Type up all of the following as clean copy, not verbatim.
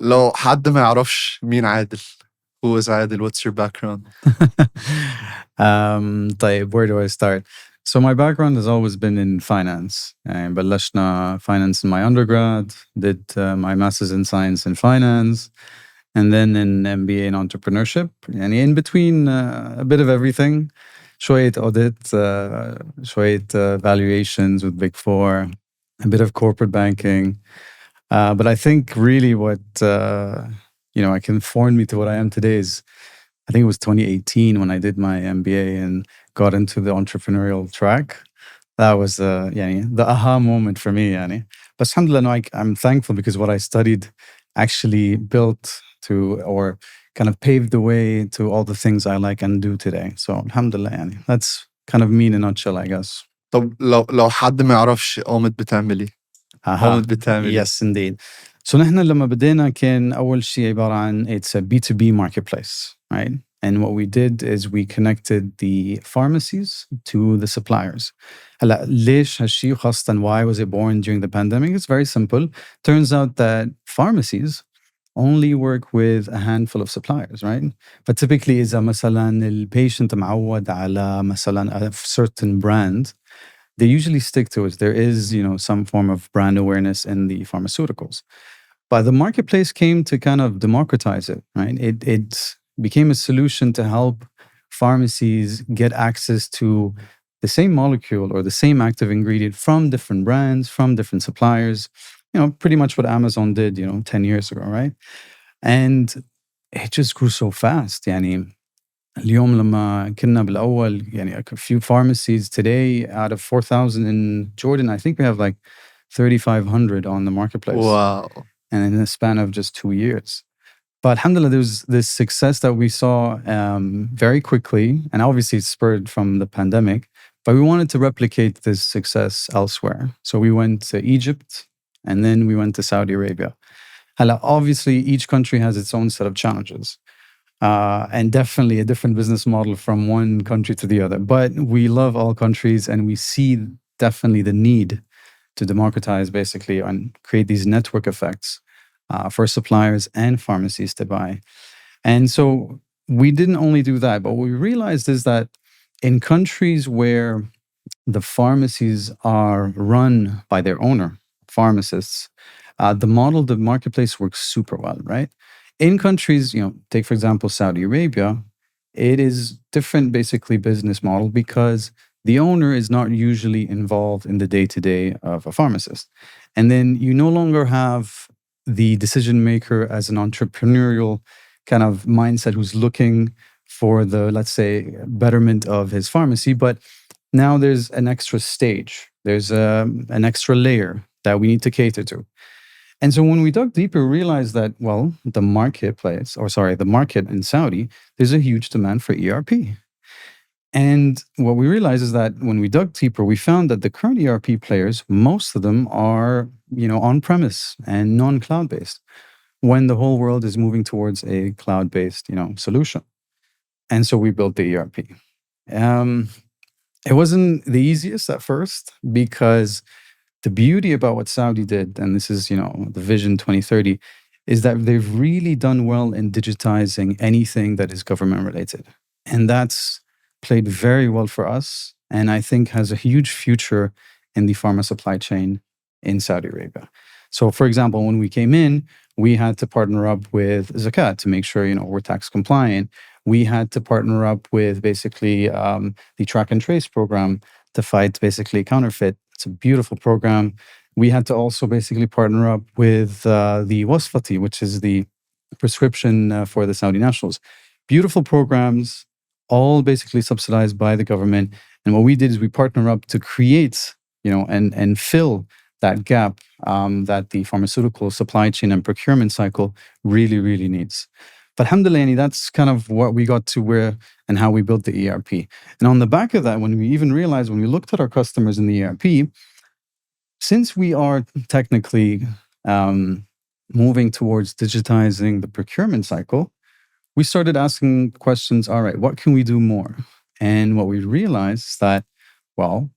لو حد ما يعرفش مين عادل. Who is Adel? What's your background? طيب, where do I start? So my background has always been in finance. بلشنا finance in my undergrad, did my master's in science in finance, and then an MBA in entrepreneurship. And in between, a bit of everything. شوية audit, شوية valuations with Big Four, a bit of corporate banking. But I think really what informed me to what I am today is, I think it was 2018 when I did my MBA and got into the entrepreneurial track. That was the aha moment for me. But alhamdulillah, no, I'm thankful because what I studied actually built to, or kind of paved the way to, all the things I like and do today. So alhamdulillah, that's kind of me in a nutshell, I guess. طب لو حد ما يعرفش Aumet بتعمل ايه؟ Aumet بتعمل ايه؟ Yes, indeed. So نحن لما بدينا كان أول شيء عبارة عن it's a B2B marketplace, right? And what we did is we connected the pharmacies to the suppliers. هلا ليش هالشيء خاصة why was it born during the pandemic? It's very simple. Turns out that pharmacies only work with a handful of suppliers, right? But typically إذا مثلا البيشنت معود على مثلا a certain brand, they usually stick to it. There is, some form of brand awareness in the pharmaceuticals. But the marketplace came to kind of democratize it, right? It became a solution to help pharmacies get access to the same molecule or the same active ingredient from different brands, from different suppliers. Pretty much what Amazon did, 10 years ago, right? And it just grew so fast. اليوم لما كنا بالأول a few pharmacies today out of 4,000 in Jordan, I think we have like 3,500 on the marketplace. Wow. And in the span of just 2 years. But alhamdulillah, there was this success that we saw very quickly, and obviously it's spurred from the pandemic, but we wanted to replicate this success elsewhere. So we went to Egypt, and then we went to Saudi Arabia. Obviously, each country has its own set of challenges. And definitely a different business model from one country to the other. But we love all countries, and we see definitely the need to democratize basically and create these network effects for suppliers and pharmacies to buy. And so we didn't only do that, but what we realized is that in countries where the pharmacies are run by their owner, pharmacists, the model, the marketplace works super well, right? In countries, take for example, Saudi Arabia, it is different basically business model because the owner is not usually involved in the day-to-day of a pharmacist. And then you no longer have the decision maker as an entrepreneurial kind of mindset who's looking for the, let's say, betterment of his pharmacy. But now there's an extra stage. There's an extra layer that we need to cater to. And so when we dug deeper, we realized that, well, the market in Saudi, there's a huge demand for ERP. And what we realized is that when we dug deeper, we found that the current ERP players, most of them are, on-premise and non-cloud-based, when the whole world is moving towards a cloud-based, solution. And so we built the ERP. It wasn't the easiest at first because the beauty about what Saudi did, and this is, the Vision 2030, is that they've really done well in digitizing anything that is government related. And that's played very well for us, and I think has a huge future in the pharma supply chain in Saudi Arabia. So, for example, when we came in, we had to partner up with Zakat to make sure, we're tax compliant. We had to partner up with basically the track and trace program to fight basically counterfeit. It's a beautiful program. We had to also basically partner up with the Wasfati, which is the prescription for the Saudi nationals. Beautiful programs, all basically subsidized by the government. And what we did is we partner up to create, and fill that gap that the pharmaceutical supply chain and procurement cycle really, really needs. But alhamdulillah, that's kind of what we got to where and how we built the ERP. And on the back of that, when we even realized, when we looked at our customers in the ERP, since we are technically moving towards digitizing the procurement cycle, we started asking questions, all right, what can we do more? And what we realized is that, well,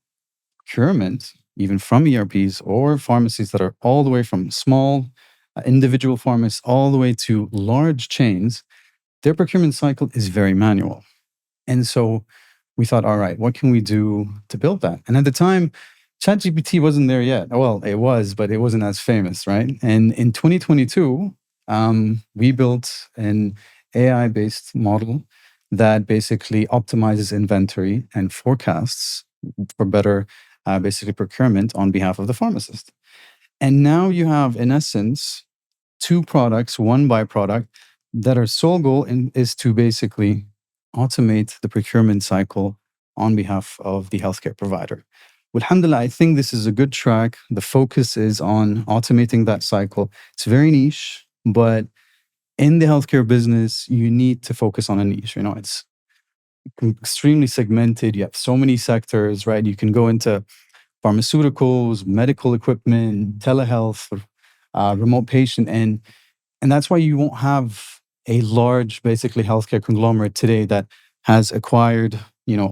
procurement, even from ERPs or pharmacies that are all the way from small individual pharmacists, all the way to large chains, their procurement cycle is very manual. And so we thought, all right, what can we do to build that? And at the time, ChatGPT wasn't there yet. Well, it was, but it wasn't as famous, right? And in 2022, we built an AI-based model that basically optimizes inventory and forecasts for better, basically procurement on behalf of the pharmacist. And now you have, in essence, two products, one byproduct, that our sole goal is to basically automate the procurement cycle on behalf of the healthcare provider. Alhamdulillah, I think this is a good track. The focus is on automating that cycle. It's very niche, but in the healthcare business, you need to focus on a niche. It's extremely segmented. You have so many sectors, right? You can go into pharmaceuticals, medical equipment, telehealth, remote patient, and that's why you won't have a large, basically, healthcare conglomerate today that has acquired,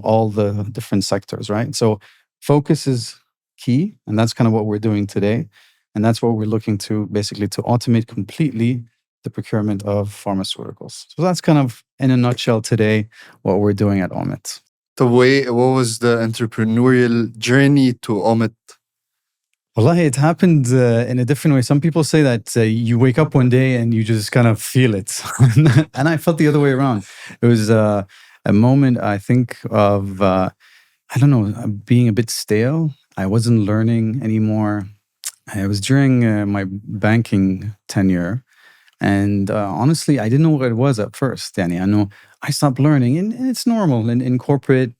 all the different sectors, right? So focus is key, and that's kind of what we're doing today, and that's what we're looking to basically to automate completely the procurement of pharmaceuticals. So that's kind of, in a nutshell, today what we're doing at Aumet. What was the entrepreneurial journey to Aumet? Wallahi, it happened in a different way. Some people say that you wake up one day and you just kind of feel it. And I felt the other way around. It was a moment, I think, of, being a bit stale. I wasn't learning anymore. It was during my banking tenure. And honestly, I didn't know what it was at first, Danny. I know I stopped learning, and it's normal. In corporate,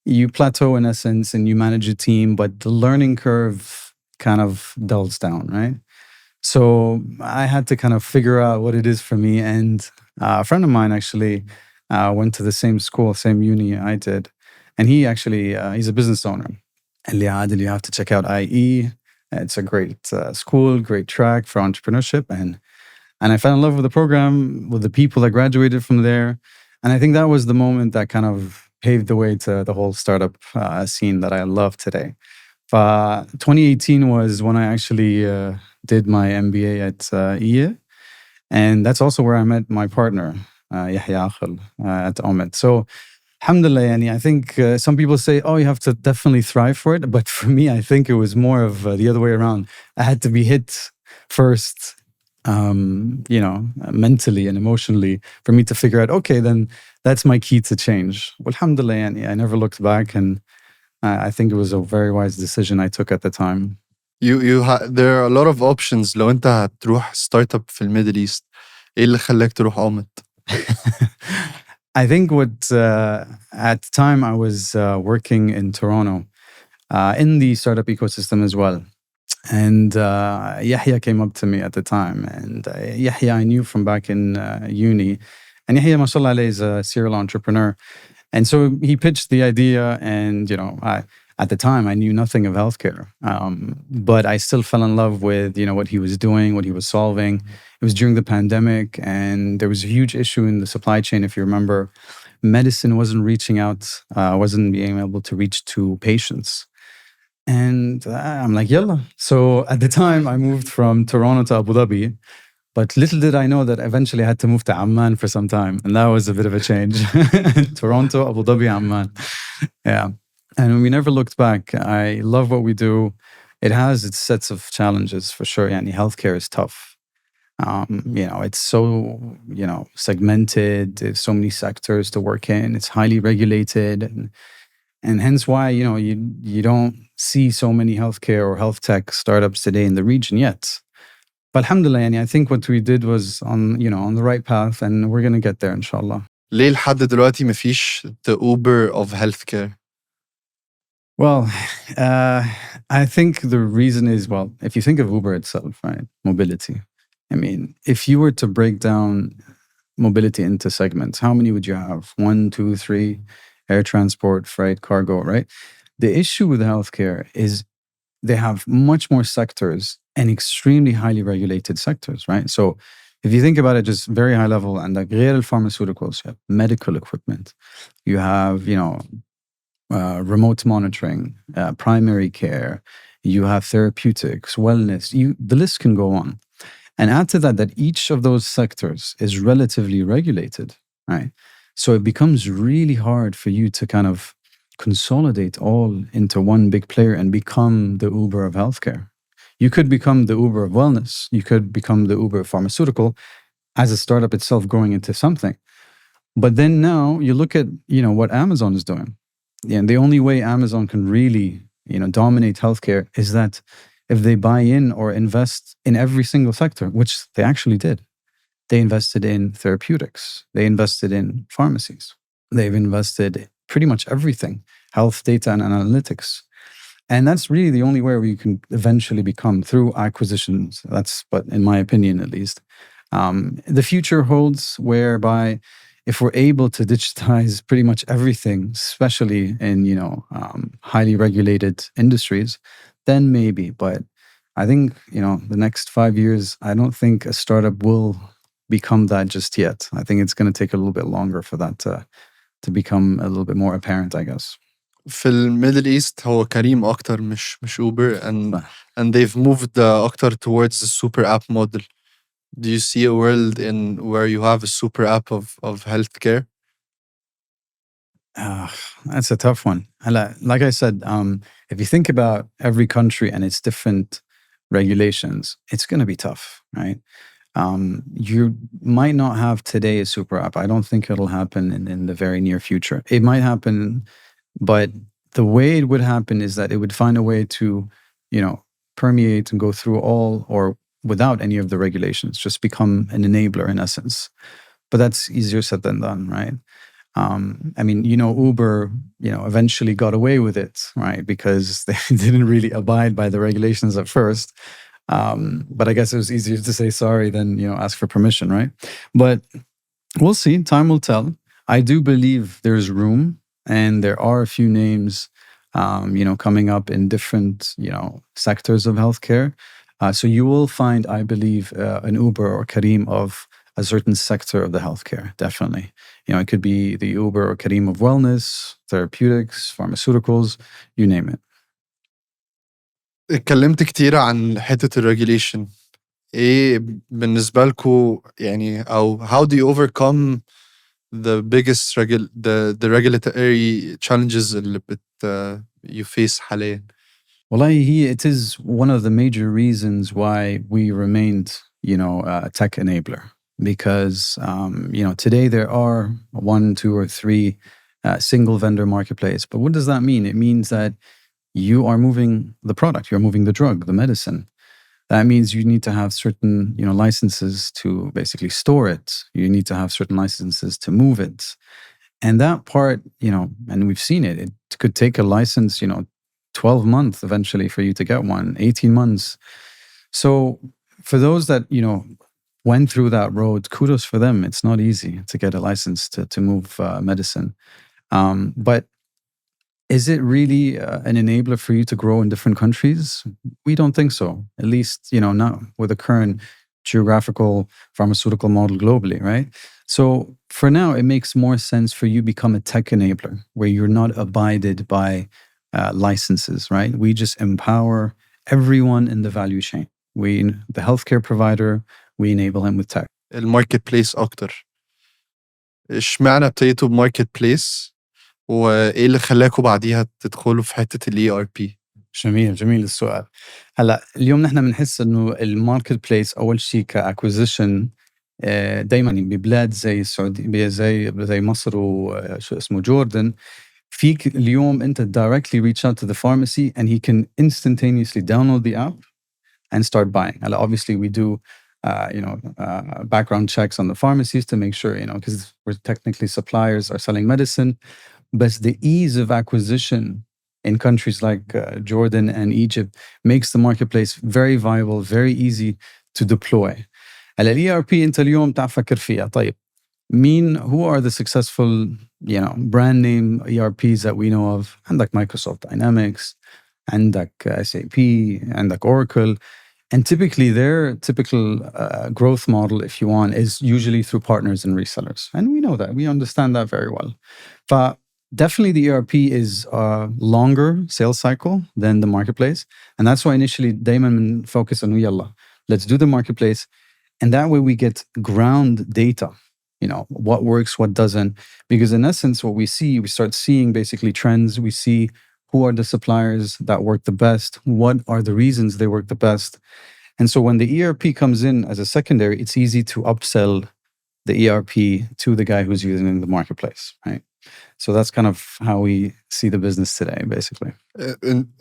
you plateau in essence and you manage a team, but the learning curve kind of dulls down, right? So I had to kind of figure out what it is for me. And a friend of mine actually went to the same school, same uni I did. And he actually, he's a business owner. And Adel, you have to check out IE. It's a great school, great track for entrepreneurship. And I fell in love with the program, with the people that graduated from there. And I think that was the moment that kind of paved the way to the whole startup scene that I love today. 2018 was when I actually did my MBA at IE. And that's also where I met my partner, Yahya Akhil, at Aumet. So, alhamdulillah, I think some people say, you have to definitely thrive for it. But for me, I think it was more of the other way around. I had to be hit first, mentally and emotionally for me to figure out, okay, then that's my key to change. Alhamdulillah, I never looked back, and I think it was a very wise decision I took at the time. There are a lot of options. لو أنت هتروح ستارت اب في الميدل ايست، إيه اللي خلاك تروح Aumet? I think at the time I was working in Toronto in the startup ecosystem as well. And Yahya came up to me at the time. And Yahya I knew from back in uni. And Yahya, mashallah alayhi, is a serial entrepreneur. And so he pitched the idea, and at the time I knew nothing of healthcare, but I still fell in love with what he was doing, what he was solving. It was during the pandemic, and there was a huge issue in the supply chain. If you remember, medicine wasn't reaching out, wasn't being able to reach to patients. And I'm like, yalla. So at the time I moved from Toronto to Abu Dhabi. But little did I know that eventually I had to move to Amman for some time. And that was a bit of a change. Toronto, Abu Dhabi, Amman. Yeah. And we never looked back. I love what we do. It has its sets of challenges for sure. Yani healthcare is tough. It's so, segmented. There's so many sectors to work in. It's highly regulated. And hence why, you don't see so many healthcare or health tech startups today in the region yet. But alhamdulillah, I think what we did was on the right path, and we're going to get there, inshallah. ليه لحد دلوقتي مفيش the Uber of healthcare? Well, I think the reason is, if you think of Uber itself, right? Mobility. I mean, if you were to break down mobility into segments, how many would you have? 1, 2, 3, air transport, freight, cargo, right? The issue with healthcare is they have much more sectors and extremely highly regulated sectors, right? So if you think about it just very high level, and like غير pharmaceuticals, you have medical equipment, you have, remote monitoring, primary care, you have therapeutics, wellness, the list can go on. And add to that each of those sectors is relatively regulated, right? So it becomes really hard for you to kind of consolidate all into one big player and become the Uber of healthcare. You could become the Uber of wellness. You could become the Uber of pharmaceutical as a startup itself growing into something. But then now you look at, what Amazon is doing. And the only way Amazon can really, dominate healthcare is that if they buy in or invest in every single sector, which they actually did. They invested in therapeutics. They invested in pharmacies. They've invested pretty much everything, health data and analytics. And that's really the only way where you can eventually become through acquisitions. That's, but in my opinion, at least. The future holds whereby if we're able to digitize pretty much everything, especially in, highly regulated industries, then maybe. But I think, the next 5 years, I don't think a startup will become that just yet. I think it's going to take a little bit longer for that to become a little bit more apparent, I guess. في الميدل ايست هو كريم اكتر مش اوبر and صح. and they've moved اكتر towards the super app model. Do you see a world in where you have a super app of healthcare? That's a tough one. Like I said, if you think about every country and its different regulations, it's going to be tough, right? You might not have today a super app. I don't think it'll happen in the very near future. It might happen, but the way it would happen is that it would find a way to, permeate and go through all or without any of the regulations, just become an enabler in essence. But that's easier said than done, right? I mean, Uber, eventually got away with it, right? Because they didn't really abide by the regulations at first. But I guess it was easier to say sorry than, ask for permission, right? But we'll see. Time will tell. I do believe there's room, and there are a few names, coming up in different, sectors of healthcare. So you will find, I believe, an Uber or Careem of a certain sector of the healthcare, definitely. It could be the Uber or Careem of wellness, therapeutics, pharmaceuticals, you name it. اتكلمت كتير عن حتة الريجوليشن. ايه بالنسبة لكم يعني او how do you overcome the biggest the regulatory challenges اللي you face حاليا؟ Wallahi, it is one of the major reasons why we remained, a tech enabler. Because, today there are 1, 2, or 3 single vendor marketplace. But what does that mean? It means that you are moving the product, you're moving the drug, the medicine. That means you need to have certain, licenses to basically store it. You need to have certain licenses to move it. And that part, and we've seen it, it could take a license, 12 months eventually for you to get one, 18 months. So for those that, went through that road, kudos for them. It's not easy to get a license to move medicine. But is it really an enabler for you to grow in different countries? We don't think so. At least, not with the current geographical pharmaceutical model globally, right? So for now, it makes more sense for you become a tech enabler where you're not abided by licenses, right? We just empower everyone in the value chain. The healthcare provider, we enable him with tech. الماركت بليس اكتر. اشمعنى ابتديتوا بماركت بليس وايه اللي خلاكوا بعديها تدخلوا في حتة الاي ار بي؟ جميل السؤال. هلا اليوم نحن بنحس انه الماركت بليس اول شيء كاكوزيشن دائما ببلاد زي السعوديه زي مصر وشو اسمه جوردن فيك اليوم انت directly reach out to the pharmacy and he can instantaneously download the app and start buying. هلا obviously we do background checks on the pharmacies to make sure, because we're technically suppliers are selling medicine. But the ease of acquisition in countries like Jordan and Egypt makes the marketplace very viable, very easy to deploy. على ال ERP انت اليوم تعال فكر فيها. طيب who are the successful, brand name ERPs that we know of? عندك Microsoft Dynamics, عندك SAP, عندك Oracle. And typically their typical growth model, if you want, is usually through partners and resellers. And we know that. We understand that very well. But definitely the ERP is a longer sales cycle than the marketplace. And that's why initially Damon focused on, yalla, let's do the marketplace. And that way we get ground data, what works, what doesn't. Because in essence, what we start seeing basically trends. We see who are the suppliers that work the best, what are the reasons they work the best. And so when the ERP comes in as a secondary, it's easy to upsell the ERP to the guy who's using it in the marketplace, right? So that's kind of how we see the business today, basically.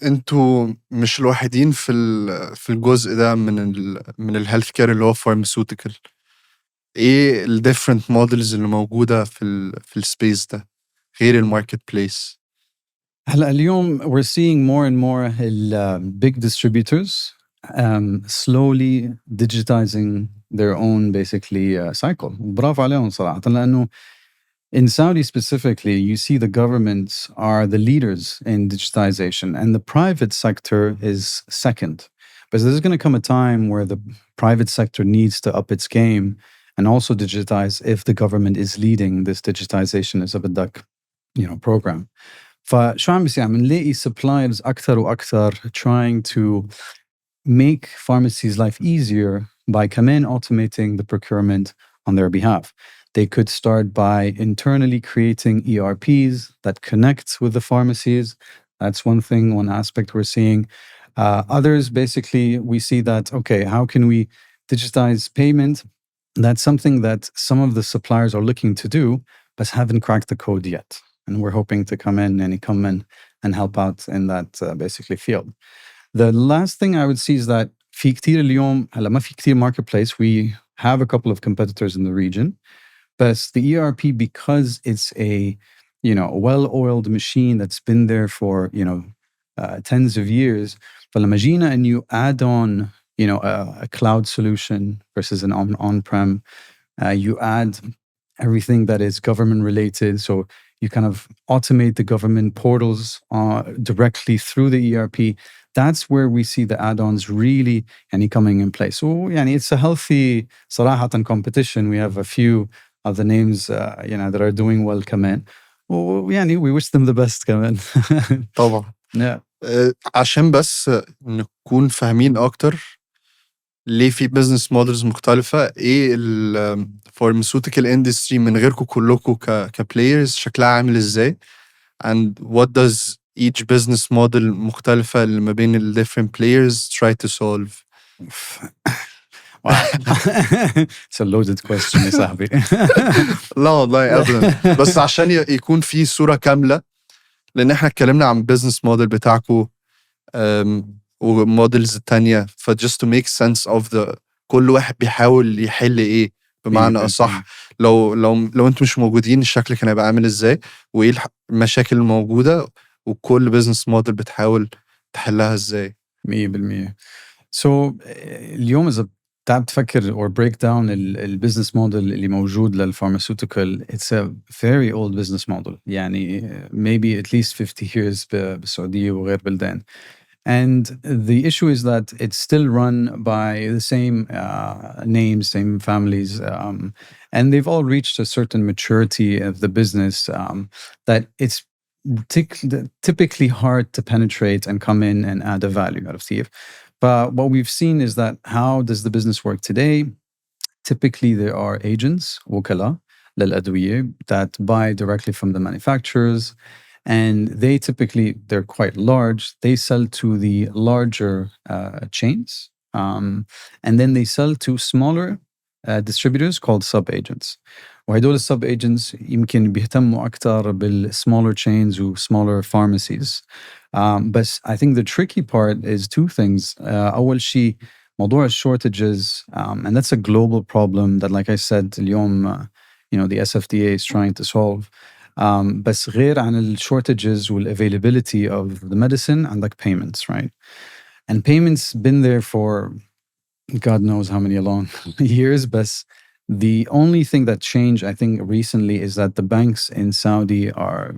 انتوا مش الوحيدين في الجزء ده من الهيلث كير اللي هو pharmaceutical. ايه ال different models اللي موجودة في السبيس ده غير الماركت بليس؟ هلا اليوم we're seeing more and more big distributors slowly digitizing their own basically cycle. برافو عليهم صراحة، لأنه in Saudi specifically, you see the governments are the leaders in digitization and the private sector is second. But there's going to come a time where the private sector needs to up its game and also digitize if the government is leading this digitization as a بدك program. فشو عم بيصير؟ عم نلاقي suppliers أكثر وأكثر trying to make pharmacies' life easier by كمان automating the procurement on their behalf. They could start by internally creating ERPs that connect with the pharmacies. That's one thing, one aspect we're seeing. Others, basically, we see that, okay, how can we digitize payment? That's something that some of the suppliers are looking to do, but haven't cracked the code yet. And we're hoping to come in and help out in that basically field. The last thing I would see is that في كتير اليوم هلا ما في كتير marketplace. We have a couple of competitors in the region. But the ERP, because it's a well-oiled machine that's been there for tens of years, فلما جينا and you add on a cloud solution versus an on-prem, you add everything that is government related. So you kind of automate the government portals directly through the ERP. That's where we see the add-ons really coming in place. So it's a healthy صراحة competition. We have a few of the names that are doing well كمان. we wish them the best كمان. طبعا. Yeah. عشان بس نكون فاهمين أكتر ليه في business models مختلفة، ايه ال pharmaceutical industry من غيركم كلكم كبلايرز شكلها عامل ازاي، and what does each business model مختلفة اللي ما بين ال different players try to solve. Wow. It's a loaded question يا صاحبي. لا والله ابدا، بس عشان يكون في صورة كاملة، لان احنا اتكلمنا عن business model بتاعكم ومودلز التانية، ف just to make sense of the كل واحد بيحاول يحل ايه بمعنى اصح. لو انتم مش موجودين الشكل كان هيبقى عامل ازاي، وايه المشاكل الموجودة، وكل business model بتحاول تحلها ازاي. 100%. So اليوم إذا بتعب تفكر or break down البزنس موديل اللي موجود للفارماسيوتيكال, it's a very old business model. maybe at least 50 years بالسعودية وغير بلدان. And the issue is that it's still run by the same names, same families, and they've all reached a certain maturity of the business that it's typically hard to penetrate and come in and add a value out of Thief. But what we've seen is that how does the business work today? Typically, there are agents, وكلاء للأدوية, that buy directly from the manufacturers. And they're quite large. They sell to the larger chains. And then they sell to smaller distributors called sub-agents. وهدول السب-agents يمكن بيهتموا أكتر بالsmaller chains و smaller pharmacies. But I think the tricky part is two things. أول شيء موضوع shortages, and that's a global problem that, like I said, اليوم the SFDA is trying to solve. بس غير عن ال shortages وال availability of the medicine عندك payments, right? And payments been there for God knows how many long years. But the only thing that changed, I think, recently is that the banks in Saudi are,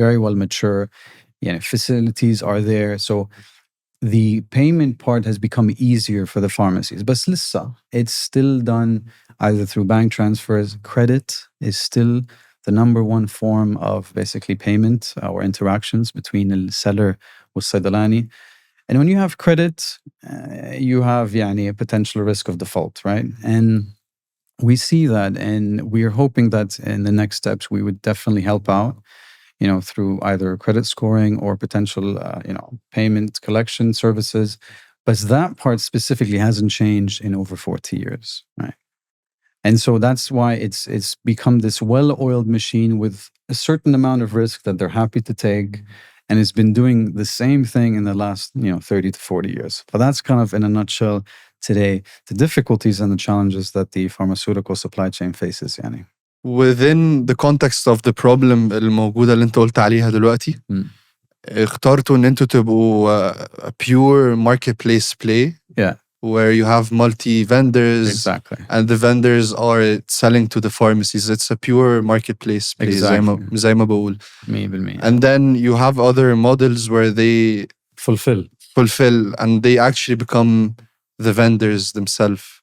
very well mature. Facilities are there. So the payment part has become easier for the pharmacies. But lissa, it's still done either through bank transfers. Credit is still the number one form of basically payment or interactions between the seller and Saydalani. And when you have credit, you have يعني, a potential risk of default, right? And we see that, and we're hoping that in the next steps we would definitely help out, through either credit scoring or potential, payment collection services. But that part specifically hasn't changed in over 40 years, right? And so that's why it's become this well-oiled machine with a certain amount of risk that they're happy to take. And it's been doing the same thing in the last, 30 to 40 years. But that's kind of, in a nutshell, today, the difficulties and the challenges that the pharmaceutical supply chain faces, يعني. Within the context of the problem الموجودة اللي انت قلت عليها دلوقتي, اخترتوا ان انتوا تبقوا a pure marketplace play. Yeah. Where you have multi-vendors. Exactly. And the vendors are selling to the pharmacies. It's a pure marketplace play. Exactly. زي ما بقول. 100%. And then you have other models where they fulfill and they actually become the vendors themselves.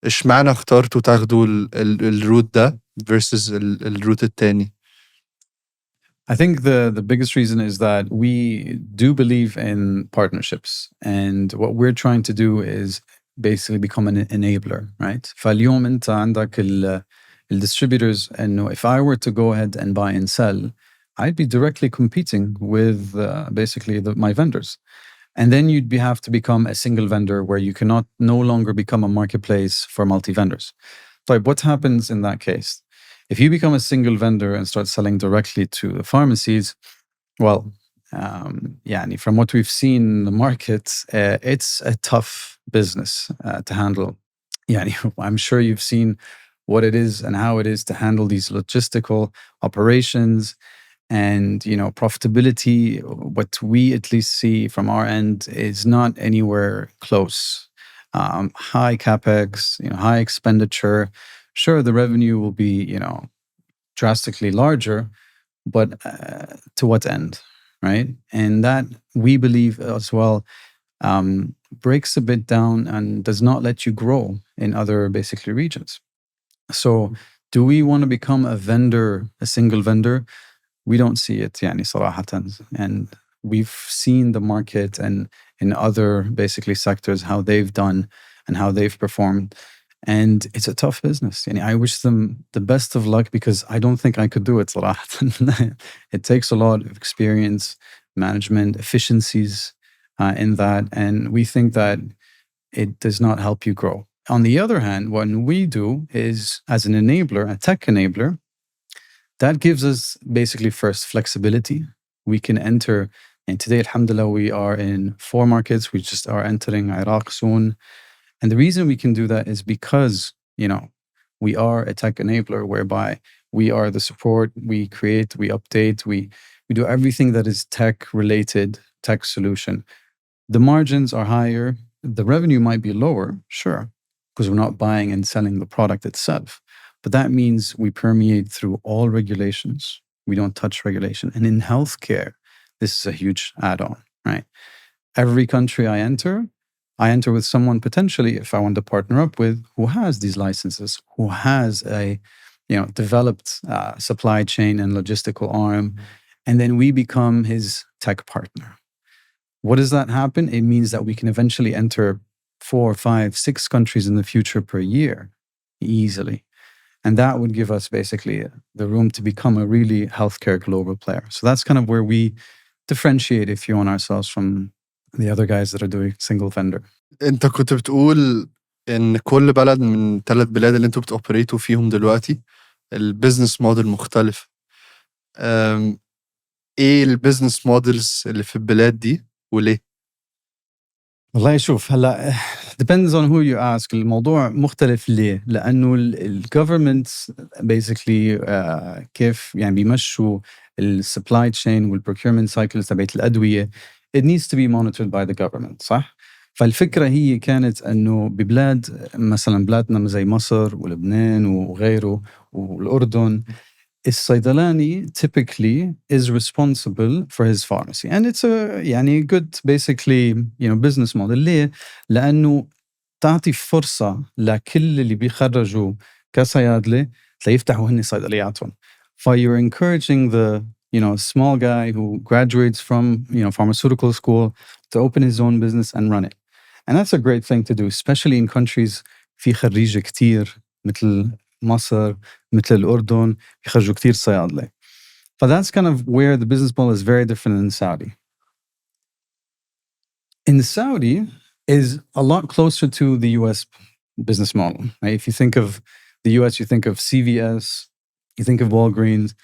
اشمعنى اخترتوا تاخدوا الروت ده versus الروت التاني؟ I think the biggest reason is that we do believe in partnerships, and what we're trying to do is basically become an enabler, right? فاليوم انت عندك distributors, and if I were to go ahead and buy and sell, I'd be directly competing with basically my vendors. And then you'd have to become a single vendor where you cannot no longer become a marketplace for multi-vendors. So what happens in that case? If you become a single vendor and start selling directly to the pharmacies, well, يعني from what we've seen in the market, it's a tough business to handle. يعني I'm sure you've seen what it is and how it is to handle these logistical operations. And, profitability, what we at least see from our end is not anywhere close. High capex, high expenditure. Sure, the revenue will be, drastically larger, but to what end, right? And that, we believe as well, breaks a bit down and does not let you grow in other basically regions. So do we want to become a vendor, a single vendor? We don't see it, يعني صراحة. And we've seen the market and in other basically sectors how they've done and how they've performed. And it's a tough business. And I wish them the best of luck because I don't think I could do it صراحة. It takes a lot of experience, management, efficiencies in that. And we think that it does not help you grow. On the other hand, what we do is, as an enabler, a tech enabler, that gives us basically first flexibility. We can enter, and today, alhamdulillah, we are in 4 markets. We just are entering Iraq soon. And the reason we can do that is because, we are a tech enabler whereby we are the support, we create, we update, we do everything that is tech related, tech solution. The margins are higher. The revenue might be lower, sure, because we're not buying and selling the product itself. But that means we permeate through all regulations. We don't touch regulation. And in healthcare, this is a huge add-on, right? Every country I enter with someone potentially, if I want to partner up with, who has these licenses, who has a developed supply chain and logistical arm, and then we become his tech partner. What does that happen? It means that we can eventually enter 4, 5, 6 countries in the future per year easily. And that would give us basically the room to become a really healthcare global player. So that's kind of where we differentiate, if you want, ourselves from the other guys that are doing single vendor. انت كنت بتقول ان كل بلد من 3 بلاد اللي انتوا بتوبريتوا فيهم دلوقتي البيزنس موديل مختلف. ايه البيزنس موديلز اللي في البلاد دي وليه؟ والله شوف هلا depends on who you ask. الموضوع مختلف ليه؟ لأنه ال governments basically كيف يعني بيمشوا ال supply chain وال procurement cycles تبعت الأدوية. It needs to be monitored by the government, صح؟ فالفكرة هي كانت أنه ببلاد مثلا بلادنا زي مصر ولبنان وغيره والأردن, الصيدلاني typically is responsible for his pharmacy, and it's a يعني good basically business model. ليه؟ لأنه تعطي فرصة لكل اللي بيخرجوا كصيادلة ليفتحوا هن صيدلياتهم. You're encouraging the a small guy who graduates from, pharmaceutical school to open his own business and run it. And that's a great thing to do, especially in countries في خريجة كتير مثل مصر, مثل الأردن, يخرجوا كتير صيادلة. But that's kind of where the business model is very different in Saudi. In Saudi is a lot closer to the US business model. Right? If you think of the US, you think of CVS, you think of Walgreens,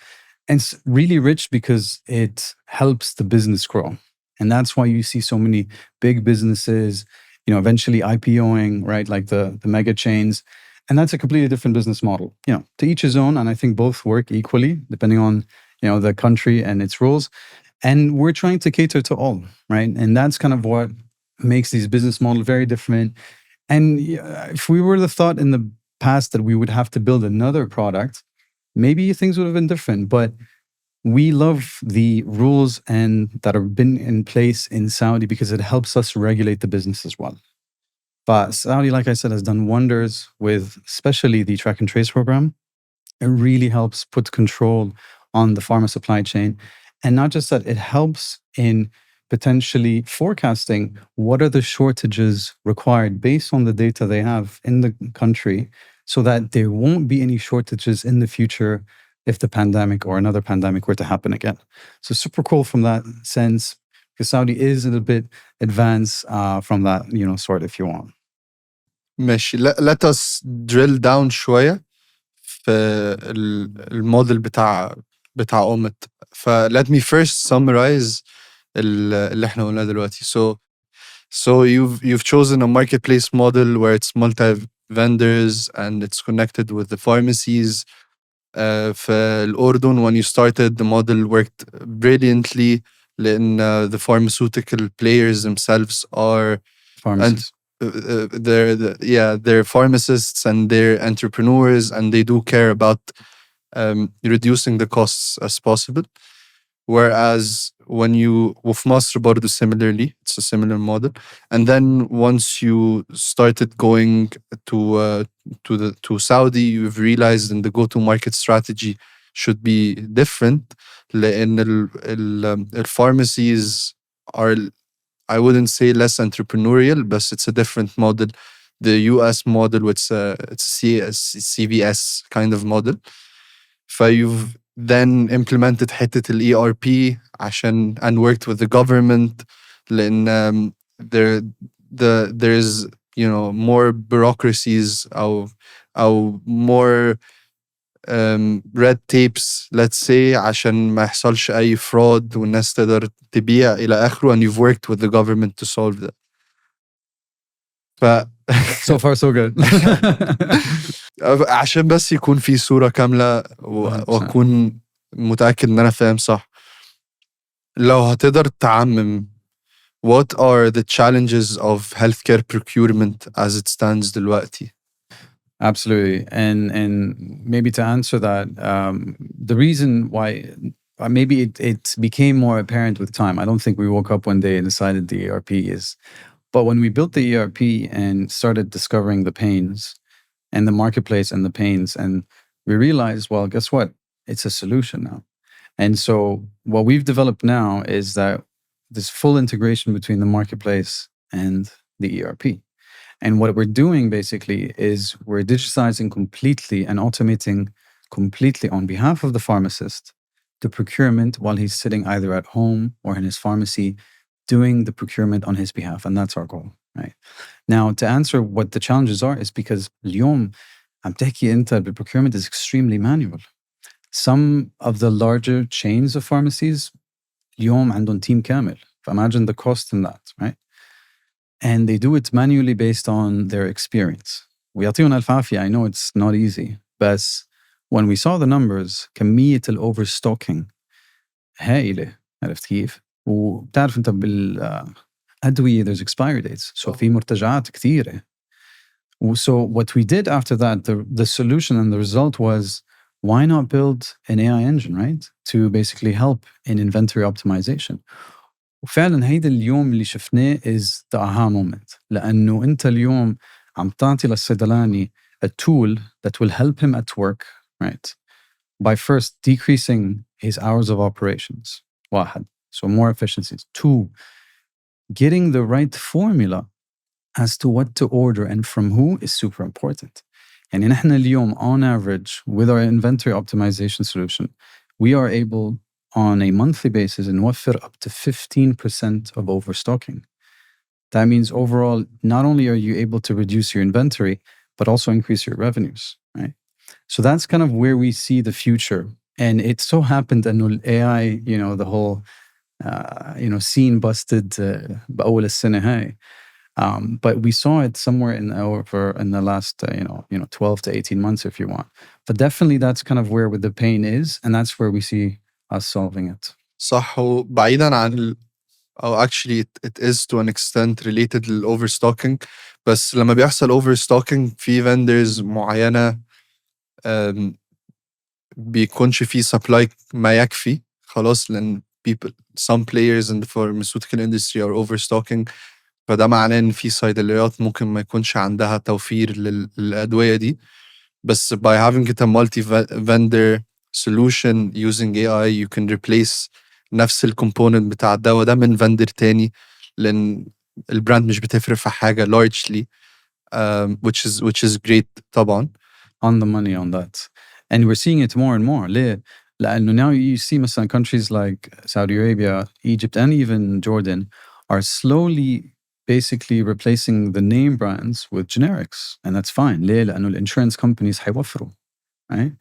and it's really rich because it helps the business grow. And that's why you see so many big businesses, eventually IPOing, right? Like the mega chains. And that's a completely different business model. To each his own. And I think both work equally depending on, the country and its rules. And we're trying to cater to all, right? And that's kind of what makes these business models very different. And if we were the thought in the past that we would have to build another product, maybe things would have been different. But we love the rules and that have been in place in Saudi because it helps us regulate the business as well. But Saudi, like I said, has done wonders with especially the track and trace program. It really helps put control on the pharma supply chain. And not just that, it helps in potentially forecasting what are the shortages required based on the data they have in the country so that there won't be any shortages in the future if the pandemic or another pandemic were to happen again. So super cool from that sense, because Saudi is a little bit advanced from that, sort if you want. ماشي. Let us drill down شوية في الموديل بتاع Aumet. let me first summarize اللي احنا قلناه دلوقتي. So you've chosen a marketplace model where it's multi-vendors and it's connected with the pharmacies. في الأردن, when you started, the model worked brilliantly لأن the pharmaceutical players themselves are Pharmacists. they're pharmacists and they're entrepreneurs and they do care about reducing the costs as possible. Whereas when you, وفي مصر برضه similarly, it's a similar model. And then once you started going to Saudi, you've realized in the go-to-market strategy should be different. لأن the pharmacies are, I wouldn't say less entrepreneurial, but it's a different model. The US model, it's a CVS kind of model. فيu've then implemented حتة ال ERP and worked with the government لأن there's more bureaucracies أو more red tapes, let's say, عشان ما يحصلش أي fraud والناس تقدر تبيع إلى آخره, and you've worked with the government to solve that. So far so good. عشان بس يكون في صورة كاملة وأكون متأكد إن أنا فاهم صح. لو هتقدر تعمم, what are the challenges of healthcare procurement as it stands دلوقتي? Absolutely. And maybe to answer that, the reason why maybe it became more apparent with time. I don't think we woke up one day and decided the ERP is. But when we built the ERP and started discovering the pains and the marketplace and the pains, and we realized, well, guess what? It's a solution now. And so what we've developed now is that this full integration between the marketplace and the ERP. And what we're doing basically is we're digitizing completely and automating completely on behalf of the pharmacist the procurement while he's sitting either at home or in his pharmacy doing the procurement on his behalf. And that's our goal, right? Now, to answer what the challenges are is because اليوم عم تحكي انت the procurement is extremely manual. Some of the larger chains of pharmacies اليوم عندهم team كامل. Imagine the cost in that, right? And they do it manually based on their experience. ويعطيهم ألف عافية. I know it's not easy, but when we saw the numbers, كمية overstocking هائلة. عرفت كيف؟ وبتعرف أنت بالأدوية there's expiry dates. So في مرتجعات كثيرة. So what we did after that, the solution and the result was, why not build an AI engine, right? To basically help in inventory optimization. وفعلا هيدا اليوم اللي شفناه is the aha moment. لأنه أنت اليوم عم تعطي للصيدلاني a tool that will help him at work, right? by first decreasing his hours of operations. واحد. So more efficiencies. Two, getting the right formula as to what to order and from who is super important. يعني نحن اليوم on average with our inventory optimization solution, we are able on a monthly basis نوفر up to 15% of overstocking. That means overall, not only are you able to reduce your inventory, but also increase your revenues, right? So that's kind of where we see the future. And it so happened that AI, the whole, scene busted بأول السنة هاي. But we saw it somewhere in the last 12 to 18 months, if you want. But definitely that's kind of where the pain is, and that's where we see us solving it. صح. وبعيدا عن أو actually it is to an extent related للoverstocking. بس لما بيحصل overstocking في vendors معينة بيكونش في supply ما يكفي خلاص، لأن some players in the pharmaceutical industry are overstocking. فده معناه إن في صيدليات ممكن ما يكونش عندها توفير للأدوية دي. بس by having it a multi-vendor solution using AI you can replace نفس الكومبوننت بتاع الدواء ده من فندر تاني، لأن البراند مش بتفرق في حاجة largely, which is great طبعا. On the money on that. And we're seeing it more and more. ليه؟ لأنه now you see مثلا countries like Saudi Arabia, Egypt, and even Jordan are slowly basically replacing the name brands with generics. And that's fine. ليه؟ لأنه الانsurance companies حيوفروا. Right?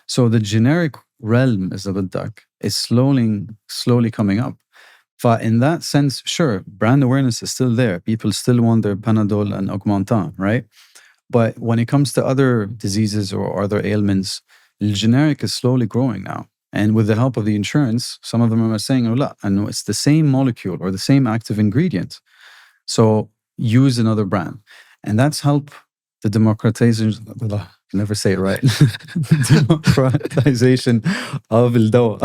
So the generic realm is slowly coming up. But in that sense, sure, brand awareness is still there. People still want their Panadol and Augmentin, right? But when it comes to other diseases or other ailments, the generic is slowly growing now. And with the help of the insurance, some of them are saying, oh, I know it's the same molecule or the same active ingredient. So use another brand. And that's helped the democratization, I can never say it right, democratization of الدواء,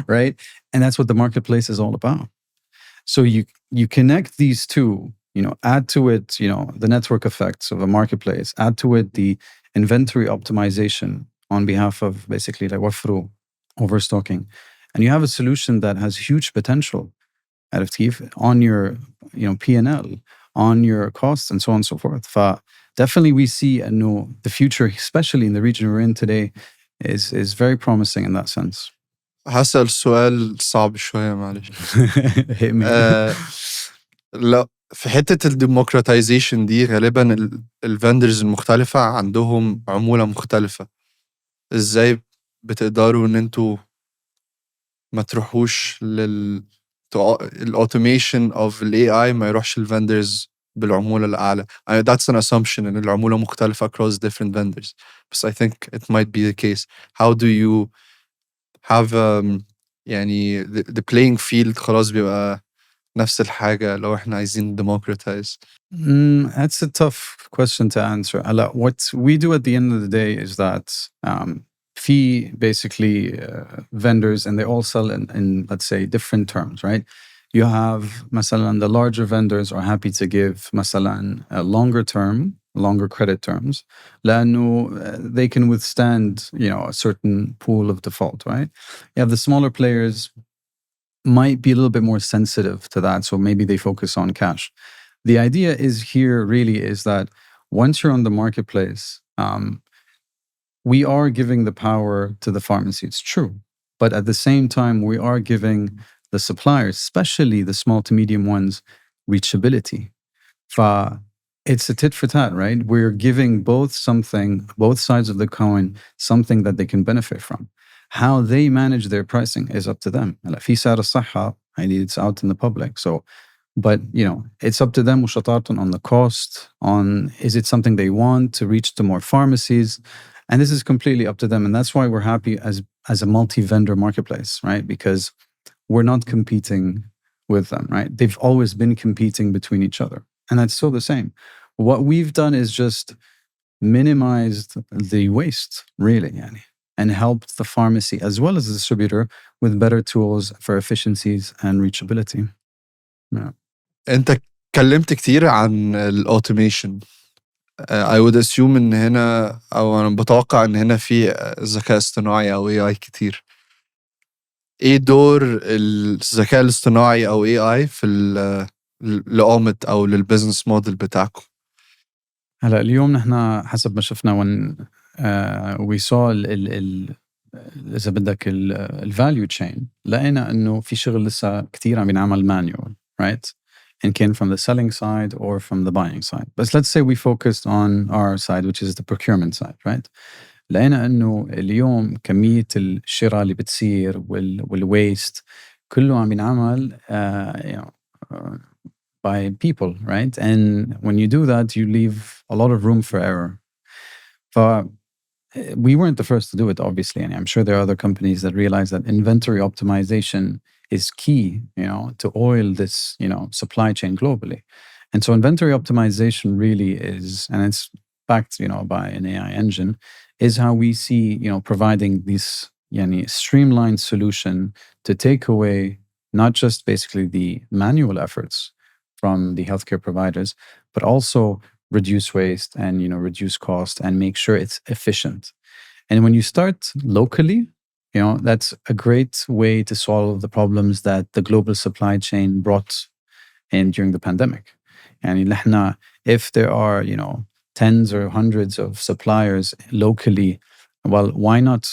right? And that's what the marketplace is all about. So you connect these two, add to it, the network effects of a marketplace, add to it the inventory optimization on behalf of basically like وفروا, overstocking. And you have a solution that has huge potential on your P&L, on your costs, and so on and so forth. Definitely we see the future, especially in the region we're in today, is very promising in that sense. هسأل سؤال صعب شوية معلش. Hit me. لا، في حتة الديموكراتيزيشن دي غالبا الفندرز المختلفة عندهم عمولة مختلفة. ازاي بتقدروا ان انتوا ما تروحوش الاوتوميشن of AI ما يروحش الفندرز بالعمولة الأعلى؟ That's an assumption ان العمولة مختلفة across different vendors. But I think it might be the case. How do you have يعني the playing field خلاص بيبقى نفس الحاجة لو احنا عايزين democratize؟ That's a tough question to answer. What we do at the end of the day is that fee basically vendors, and they all sell in let's say different terms, right? You have مثلا the larger vendors are happy to give مثلا a longer credit terms لأنه they can withstand a certain pool of default, right? You have the smaller players might be a little bit more sensitive to that, so maybe they focus on cash. The idea is that once you're on the marketplace, we are giving the power to the pharmacy. It's true. But at the same time, we are giving the suppliers, especially the small to medium ones, reachability. It's a tit for tat, right? We're giving both sides of the coin, something that they can benefit from. How they manage their pricing is up to them. في سعر الصحة, it's out in the public. But it's up to them وشطارتهم on the cost, on is it something they want to reach to more pharmacies, and this is completely up to them. And that's why we're happy as a multi-vendor marketplace, right? Because we're not competing with them, right? They've always been competing between each other, and that's still the same. What we've done is just minimized the waste, really, and helped the pharmacy as well as the distributor with better tools for efficiencies and reachability. Yeah. انت اتكلمت كتير عن الاوتوميشن. I would assume إن هنا أو أنا بتوقع إن هنا في ذكاء اصطناعي أو AI كتير. إيه دور الذكاء الاصطناعي أو AI في لأومت أو للبزنس موديل بتاعكم؟ هلا اليوم نحن حسب ما شفنا when we saw إذا بدك الفاليو تشين، لقينا إنه في شغل لسه كتير عم ينعمل manual, right? And came from the selling side or from the buying side. But let's say we focused on our side, which is the procurement side, right? لقينا إنه اليوم كمية الشراء اللي بتصير والwaste كله عم ينعمل you know, by people, right? And when you do that, you leave a lot of room for error. But we weren't the first to do it, obviously, and I'm sure there are other companies that realize that inventory optimization is key, to oil this, supply chain globally. And so inventory optimization really is, and it's backed, by an AI engine, is how we see, providing this streamlined solution to take away not just basically the manual efforts from the healthcare providers, but also reduce waste and reduce cost and make sure it's efficient. And when you start locally, that's a great way to solve the problems that the global supply chain brought in during the pandemic. And if there are tens or hundreds of suppliers locally, well, why not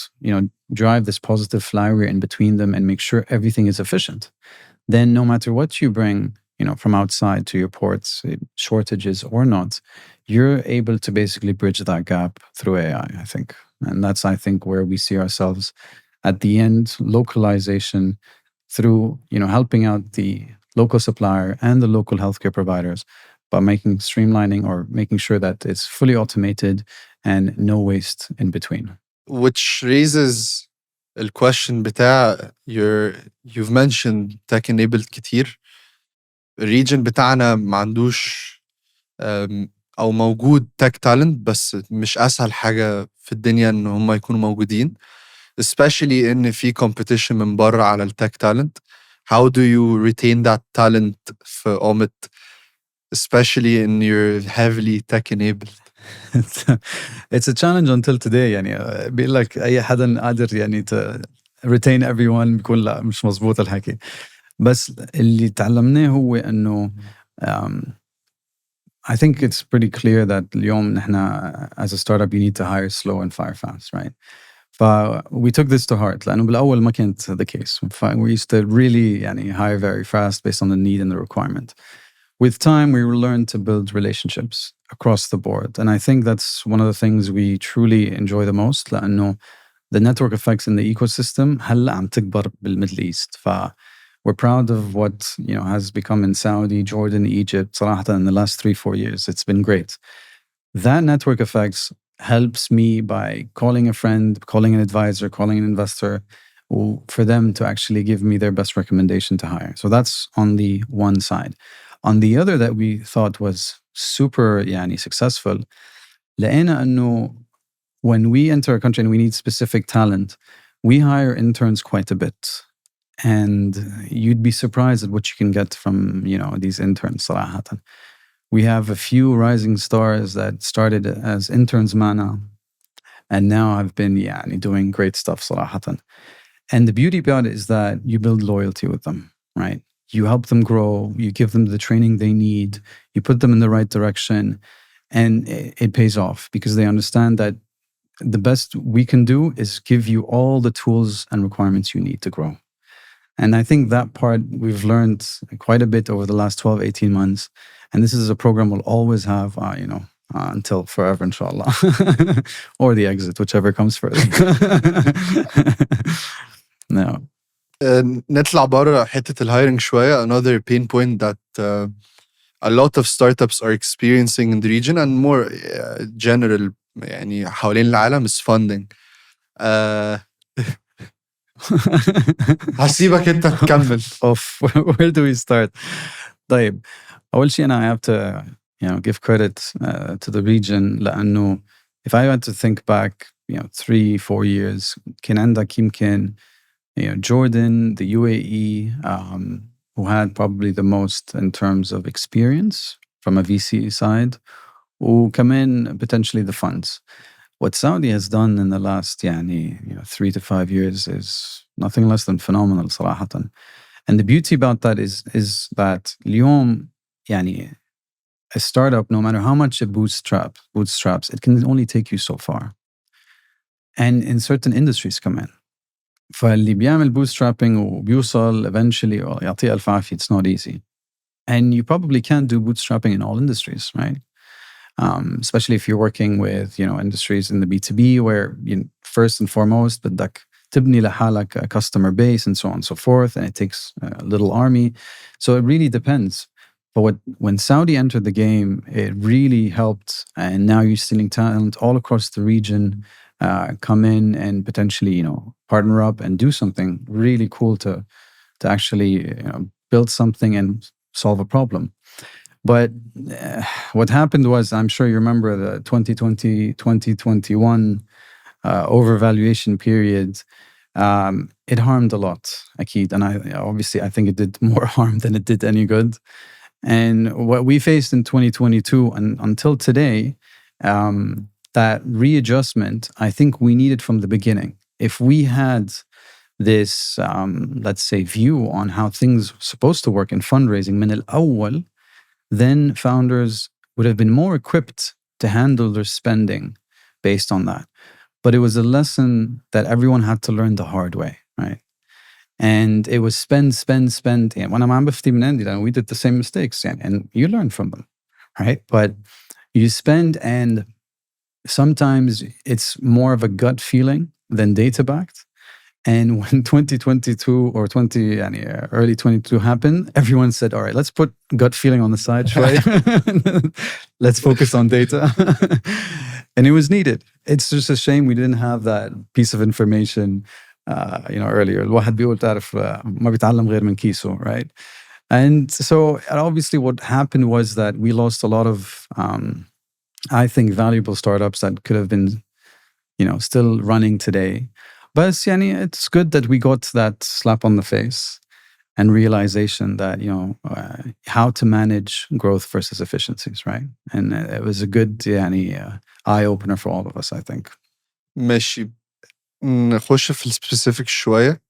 drive this positive flywheel in between them and make sure everything is efficient? Then no matter what you bring from outside to your ports, shortages or not, you're able to basically bridge that gap through AI, I think. And that's, I think, where we see ourselves at the end, localization through, helping out the local supplier and the local healthcare providers by making streamlining or making sure that it's fully automated and no waste in between. Which raises the question بتاع you've mentioned tech enabled كتير. الريجن بتاعنا ما عندوش أو موجود tech talent بس مش أسهل حاجة في الدنيا إن هم يكونوا موجودين, especially إن في competition من بره على التك talent. How do you retain that talent في Aumet, especially in you're heavily tech enabled? It's a challenge until today. يعني بيقول لك أي حدا قادر to retain everyone بيكون لا مش مزبوط الحكي. بس اللي تعلمناه هو إنه I think it's pretty clear that اليوم نحنا as a startup you need to hire slow and fire fast, right? We took this to heart لأنه بالأول ما كانت the case. We used to really hire very fast based on the need and the requirement. With time, we learned to build relationships across the board. And I think that's one of the things we truly enjoy the most لأنه the network effects in the ecosystem هلأ عم تكبر بالميدل إيست. We're proud of what has become in Saudi, Jordan, Egypt, صراحة in the last 3-4 years. It's been great. That network effects helps me by calling a friend, calling an advisor, calling an investor, for them to actually give me their best recommendation to hire. So that's on the one side. On the other that we thought was super successful, لقينا إنه when we enter a country and we need specific talent, we hire interns quite a bit. And you'd be surprised at what you can get from, these interns, صراحة. We have a few rising stars that started as interns معنا and now have been doing great stuff, صراحة. And the beauty about it is that you build loyalty with them, right? You help them grow, you give them the training they need, you put them in the right direction, and it pays off because they understand that the best we can do is give you all the tools and requirements you need to grow. And I think that part we've learned quite a bit over the last 12, 18 months. And this is a program we'll always have, until forever, inshallah. Or the exit, whichever comes first. No. نطلع بره حتة الهايرنج شوية. Another pain point that a lot of startups are experiencing in the region and more general حوالين العالم is funding. هسيبك انت تكمل. Where do we start? طيب أول شيء أنا I have to give credit to the region لأنه if I had to think back 3-4 years كان عندك يمكن Jordan, the UAE, who had probably the most in terms of experience from a VC side, وكمان potentially the funds. What Saudi has done in the last 3 to 5 years is nothing less than phenomenal صراحة. And the beauty about that is that اليوم a startup, no matter how much it bootstraps, it can only take you so far. And in certain industries كمان. فاللي بيعمل bootstrapping وبيوصل eventually يعطيه ألف عافية, it's not easy. And you probably can't do bootstrapping in all industries, right? Especially if you're working with, industries in the B2B where first and foremost بدك تبني لحالك a customer base and so on and so forth, and it takes a little army. So it really depends. But when Saudi entered the game, it really helped, and now you're stealing talent all across the region, come in and potentially, partner up and do something really cool to actually build something and solve a problem. But what happened was, I'm sure you remember the 2020, 2021 overvaluation period. It harmed a lot, Akid. And I think it did more harm than it did any good. And what we faced in 2022 and until today, that readjustment, I think we needed from the beginning. If we had this, let's say, view on how things are supposed to work in fundraising من الأول, then founders would have been more equipped to handle their spending based on that. But it was a lesson that everyone had to learn the hard way, right? And it was spend. And when I'm عم بفتي من عندي, we did the same mistakes, and you learn from them, right? But you spend, and sometimes it's more of a gut feeling than data-backed. And when 2022 or early 22 happened, everyone said, all right, let's put gut feeling on the side, right? Let's focus on data. And it was needed. It's just a shame we didn't have that piece of information earlier. الواحد بيقول تعرف ما بيتعلم غير من كيسه, right? And so obviously what happened was that we lost a lot of, I think, valuable startups that could have been, still running today. But it's good that we got that slap on the face and realization that, how to manage growth versus efficiencies, right? And it was a good eye-opener for all of us, I think. ماشي. نخش في السبيسيفيك شوية.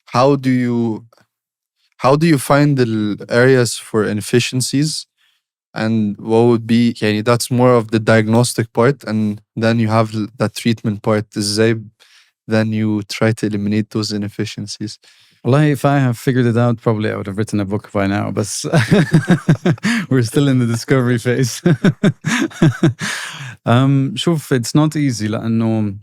How do you find the areas for inefficiencies, and what would be that's more of the diagnostic part, and then you have that treatment part. ازاي then you try to eliminate those inefficiencies? Well, if I have figured it out, probably I would have written a book by now, but we're still in the discovery phase. شوف, it's not easy لأنه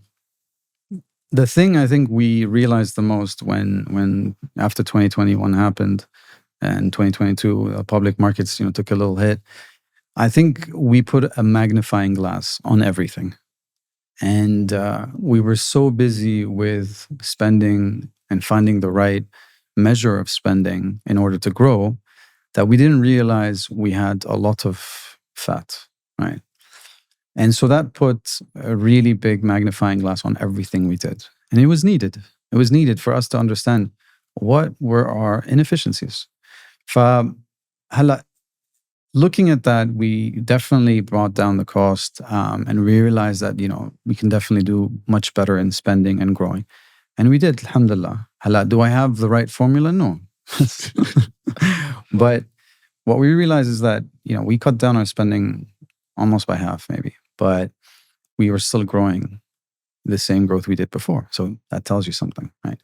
the thing I think we realized the most when after 2021 happened and 2022, the public markets, took a little hit. I think we put a magnifying glass on everything. And we were so busy with spending and finding the right measure of spending in order to grow that we didn't realize we had a lot of fat, right? And so that put a really big magnifying glass on everything we did. And it was needed. It was needed for us to understand what were our inefficiencies. فهلا, looking at that, we definitely brought down the cost, and we realized that, we can definitely do much better in spending and growing. And we did, alhamdulillah. Hala, do I have the right formula? No. But what we realized is that, we cut down our spending almost by half maybe, but we were still growing the same growth we did before. So that tells you something, right?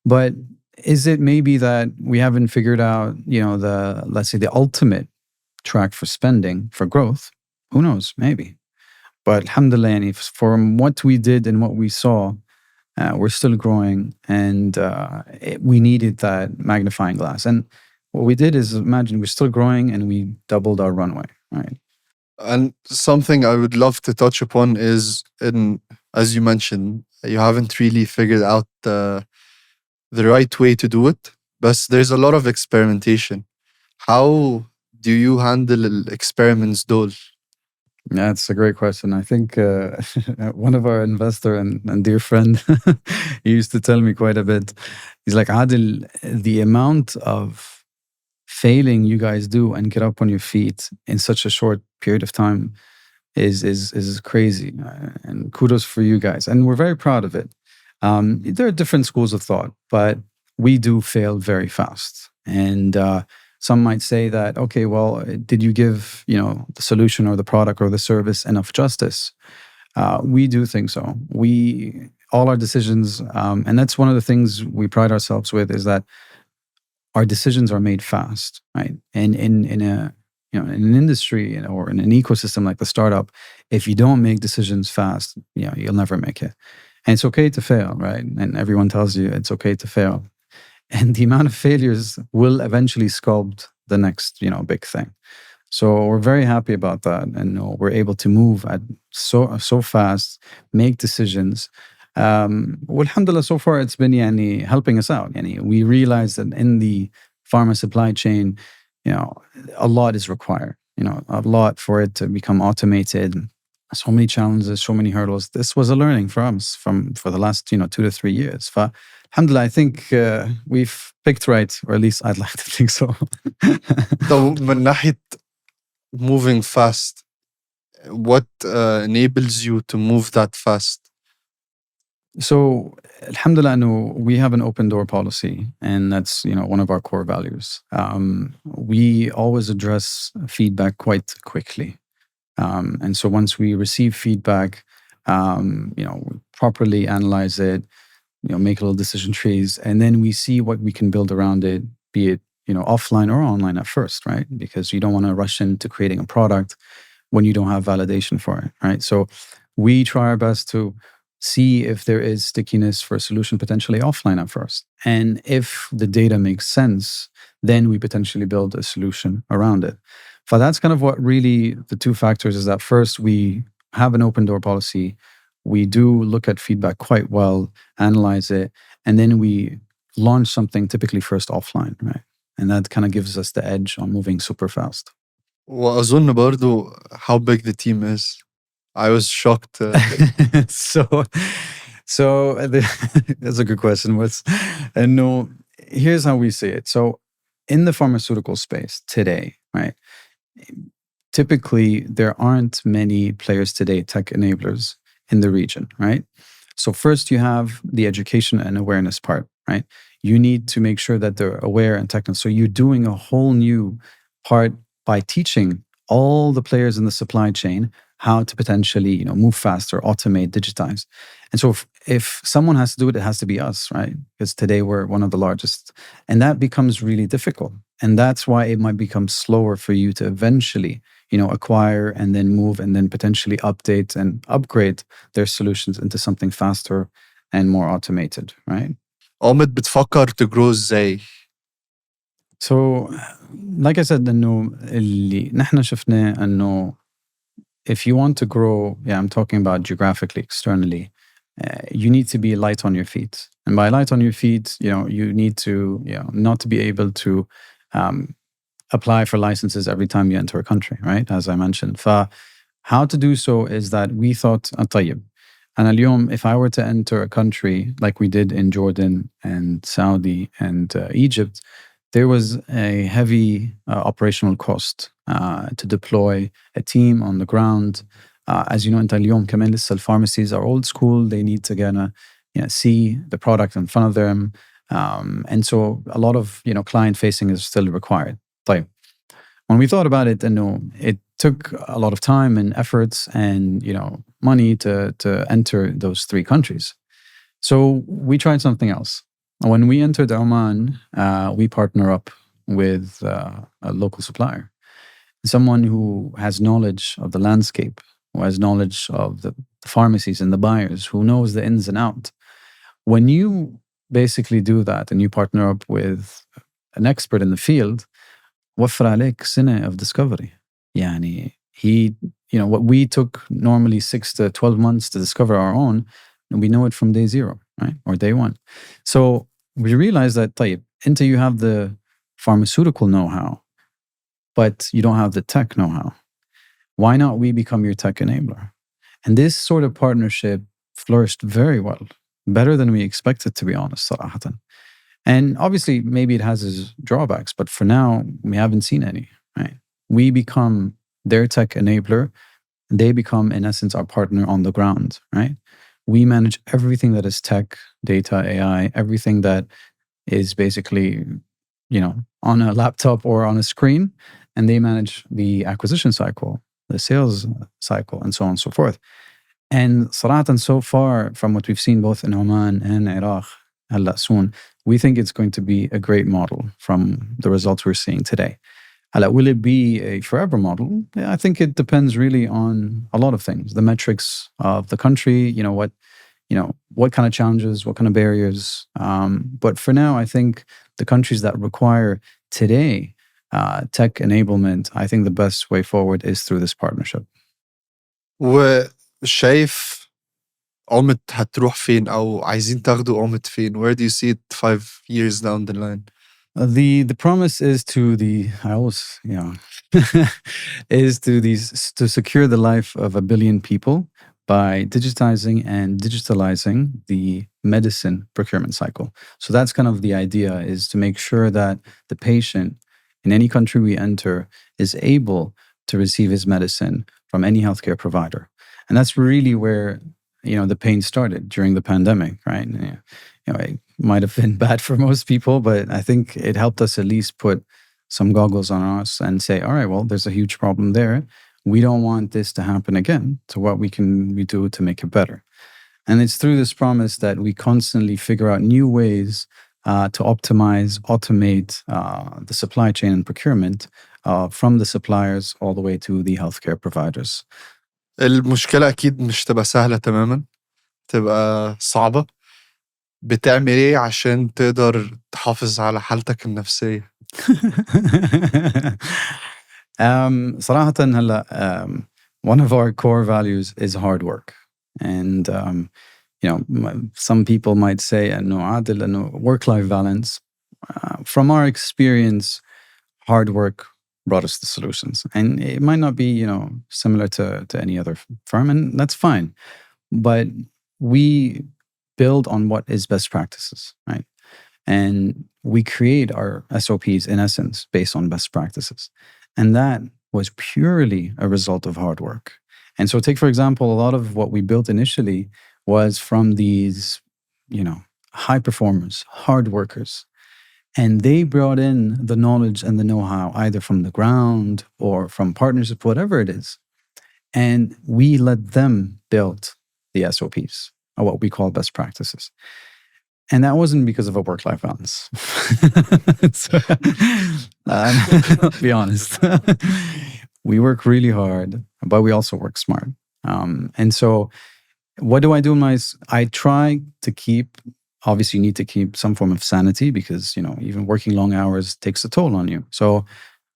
But is it maybe that we haven't figured out, let's say the ultimate track for spending, for growth? Who knows? Maybe. But alhamdulillah, from what we did and what we saw, we're still growing, and we needed that magnifying glass. And what we did is, imagine we're still growing and we doubled our runway, right? And something I would love to touch upon is, as you mentioned, you haven't really figured out the right way to do it, but there's a lot of experimentation. How do you handle experiments دول? That's a great question. I think one of our investor and dear friend, he used to tell me quite a bit. He's like, Adel, the amount of failing you guys do and get up on your feet in such a short period of time is crazy, and kudos for you guys, and we're very proud of it. There are different schools of thought, but we do fail very fast, and some might say that, okay, well, did you give the solution or the product or the service enough justice? We do think so. We all our decisions, and that's one of the things we pride ourselves with, is that our decisions are made fast, right? And in a in an industry or in an ecosystem like the startup, if you don't make decisions fast, you'll never make it. And it's okay to fail, right? And everyone tells you it's okay to fail. And the amount of failures will eventually sculpt the next, big thing. So we're very happy about that, and we're able to move at so fast, make decisions. Alhamdulillah, so far it's been helping us out. We realize that in the pharma supply chain, a lot is required. A lot for it to become automated. So many challenges, so many hurdles. This was a learning for us for the last 2 to 3 years. Alhamdulillah, I think we've picked right, or at least I'd like to think so. So من ناحية moving fast, what enables you to move that fast? So, alhamdulillah, no, we have an open door policy, and that's one of our core values. We always address feedback quite quickly, and so once we receive feedback, we properly analyze it, make little decision trees, and then we see what we can build around it, be it offline or online at first, right? Because you don't want to rush into creating a product when you don't have validation for it, right? So we try our best to see if there is stickiness for a solution potentially offline at first. And if the data makes sense, then we potentially build a solution around it. But that's kind of what really the two factors is that first, we have an open door policy. We do look at feedback quite well, analyze it, and then we launch something typically first offline, right? And that kind of gives us the edge on moving super fast. وأظن برضو how big the team is. I was shocked. So that's a good question. No, here's how we see it. So in the pharmaceutical space today, right? Typically, there aren't many players today, tech enablers in the region, right? So first you have the education and awareness part, right? You need to make sure that they're aware and technical. So you're doing a whole new part by teaching all the players in the supply chain how to potentially, move faster, automate, digitize. And so if someone has to do it, it has to be us, right? Because today we're one of the largest. And that becomes really difficult. And that's why it might become slower for you to eventually, acquire and then move and then potentially update and upgrade their solutions into something faster and more automated, right? Aumet بتفكر to grow ازاي؟ So, like I said, إنه اللي نحن شفناه إنه if you want to grow, I'm talking about geographically, externally, you need to be light on your feet. And by light on your feet, you need to, not to be able to apply for licenses every time you enter a country, right? As I mentioned. How to do so is that we thought, طيب, أنا اليوم, if I were to enter a country like we did in Jordan and Saudi and Egypt, there was a heavy operational cost to deploy a team on the ground. As you know, أنت اليوم كمان لسه pharmacies are old school. They need to see the product in front of them. And so a lot of client facing is still required. طيب. When we thought about it, it took a lot of time and efforts and money to enter those 3 countries. So we tried something else. When we entered Oman, we partner up with a local supplier, someone who has knowledge of the landscape, who has knowledge of the pharmacies and the buyers, who knows the ins and outs. When you basically do that and you partner up with an expert in the field, وفر عليك سنة of discovery. What we took normally 6 to 12 months to discover our own, and we know it from day 0, right? Or day 1. So we realized that, طيب, until you have the pharmaceutical know-how, but you don't have the tech know-how, why not we become your tech enabler? And this sort of partnership flourished very well, better than we expected, to be honest, صراحة. And obviously, maybe it has its drawbacks, but for now, we haven't seen any, right? We become their tech enabler, they become, in essence, our partner on the ground, right? We manage everything that is tech, data, AI, everything that is basically, on a laptop or on a screen, and they manage the acquisition cycle, the sales cycle, and so on and so forth. And صراحة, so far, from what we've seen both in Oman and Iraq, هلا soon, we think it's going to be a great model from the results we're seeing today. Will it be a forever model? Yeah, I think it depends really on a lot of things. The metrics of the country, what kind of challenges, what kind of barriers. But for now, I think the countries that require today tech enablement, I think the best way forward is through this partnership. وشايف Aumet هتروح فين أو عايزين تاخدوا Aumet فين? Where do you see it 5 years down the line? The promise is to secure the life of 1 billion people by digitizing and digitalizing the medicine procurement cycle. So that's kind of the idea, is to make sure that the patient in any country we enter is able to receive his medicine from any healthcare provider. And that's really where, the pain started during the pandemic, right? It might have been bad for most people, but I think it helped us at least put some goggles on us and say, all right, well, there's a huge problem there. We don't want this to happen again. So what we do to make it better? And it's through this promise that we constantly figure out new ways to optimize, automate the supply chain and procurement from the suppliers all the way to the healthcare providers. المشكلة أكيد مش تبقى سهلة تماما، تبقى صعبة. بتعمل إيه عشان تقدر تحافظ على حالتك النفسية؟ صراحة هلا one of our core values is hard work. And some people might say إنه عادل إنه work-life balance. From our experience, hard work brought us the solutions. And it might not be, similar to any other firm, and that's fine. But we build on what is best practices, right? And we create our SOPs, in essence, based on best practices. And that was purely a result of hard work. And so take, for example, a lot of what we built initially was from these, high performers, hard workers. And they brought in the knowledge and the know-how either from the ground or from partnership, whatever it is. And we let them build the SOPs, or what we call best practices. And that wasn't because of a work-life balance. I'll be honest. We work really hard, but we also work smart. And so what do? I try to keep, obviously you need to keep some form of sanity, because, even working long hours takes a toll on you. So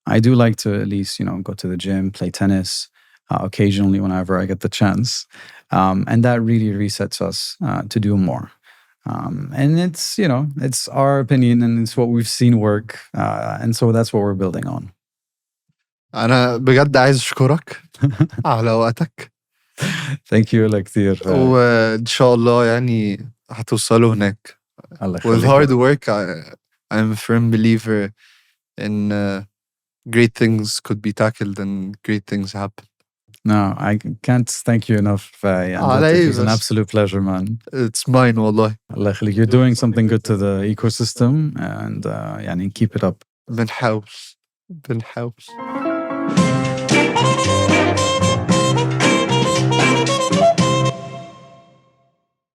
I do like to at least, go to the gym, play tennis, occasionally whenever I get the chance. And that really resets us to do more. And it's, it's our opinion and it's what we've seen work. And so that's what we're building on. أنا بجد عايز أشكرك على وقتك. Thank you كثير. وإن شاء الله يعني هتوصلوا هناك. With hard work, I'm a firm believer in great things could be tackled and great things happen. No, I can't thank you enough. It was an absolute pleasure, man. It's mine, والله. الله يخليك. You're doing something good to the ecosystem, and keep it up. بنحاول.